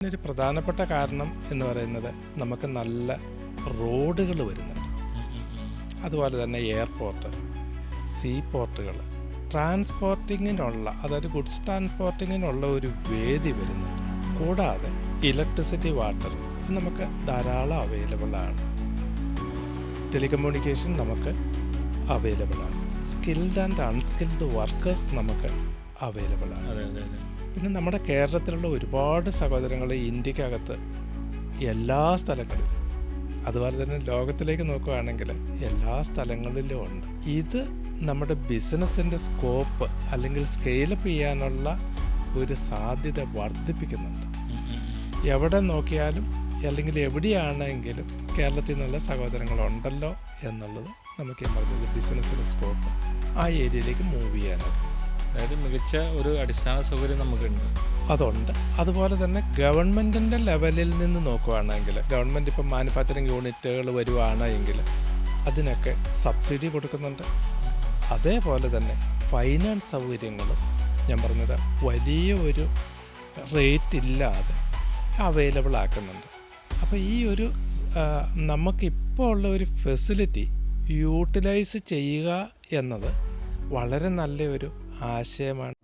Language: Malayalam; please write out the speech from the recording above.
ഒരു പ്രധാനപ്പെട്ട കാരണം എന്ന് പറയുന്നത് നമുക്ക് നല്ല റോഡുകൾ വരുന്നുണ്ട്. അതുപോലെ തന്നെ എയർപോർട്ട്, സീ പോർട്ടുകൾ, ട്രാൻസ്പോർട്ടിങ്ങിനുള്ള അതായത് ഗുഡ്സ് ട്രാൻസ്പോർട്ടിങ്ങിനുള്ള ഒരു വേദി വരുന്നുണ്ട്. കൂടാതെ ഇലക്ട്രിസിറ്റി, വാട്ടർ നമുക്ക് ധാരാളം അവൈലബിൾ ആണ്. ടെലികമ്മ്യൂണിക്കേഷൻ നമുക്ക് അവൈലബിൾ ആണ്. സ്കിൽഡ് ആൻഡ് അൺസ്കിൽഡ് വർക്കേഴ്സ് നമുക്ക് അവൈലബിൾ ആണ്. പിന്നെ നമ്മുടെ കേരളത്തിലുള്ള ഒരുപാട് സഹോദരങ്ങൾ ഇന്ത്യക്കകത്ത് എല്ലാ സ്ഥലങ്ങളിലും, അതുപോലെ തന്നെ ലോകത്തിലേക്ക് നോക്കുകയാണെങ്കിൽ എല്ലാ സ്ഥലങ്ങളിലും ഉണ്ട്. ഇത് നമ്മുടെ ബിസിനസ്സിൻ്റെ സ്കോപ്പ് അല്ലെങ്കിൽ സ്കെയിലപ്പ് ചെയ്യാനുള്ള ഒരു സാധ്യത വർദ്ധിപ്പിക്കുന്നുണ്ട്. എവിടെ നോക്കിയാലും അല്ലെങ്കിൽ എവിടെയാണെങ്കിലും കേരളത്തിൽ നിന്നുള്ള സഹോദരങ്ങളുണ്ടല്ലോ എന്നുള്ളത് നമുക്ക് ഈ പറഞ്ഞത് ബിസിനസ്സിൻ്റെ സ്കോപ്പ് ആ ഏരിയയിലേക്ക് മൂവ് ചെയ്യാനാണ്. അതായത് മികച്ച ഒരു അടിസ്ഥാന സൗകര്യം നമുക്കുണ്ട്, അതുണ്ട്. അതുപോലെ തന്നെ ഗവൺമെൻറ്റിൻ്റെ ലെവലിൽ നിന്ന് നോക്കുകയാണെങ്കിൽ, ഗവൺമെൻറ് ഇപ്പം മാനുഫാക്ചറിങ് യൂണിറ്റുകൾ വരുവാണെങ്കിൽ അതിനൊക്കെ സബ്സിഡി കൊടുക്കുന്നുണ്ട്. അതേപോലെ തന്നെ ഫൈനാൻസ് സൗകര്യങ്ങളും ഞാൻ പറഞ്ഞത് വലിയ ഒരു റേറ്റ് ഇല്ലാതെ അവൈലബിൾ ആക്കുന്നുണ്ട്. അപ്പോൾ ഈ ഒരു നമുക്കിപ്പോൾ ഉള്ള ഒരു ഫെസിലിറ്റി യൂട്ടിലൈസ് ചെയ്യുക എന്നത് വളരെ നല്ല ഒരു ആശയമാണ്.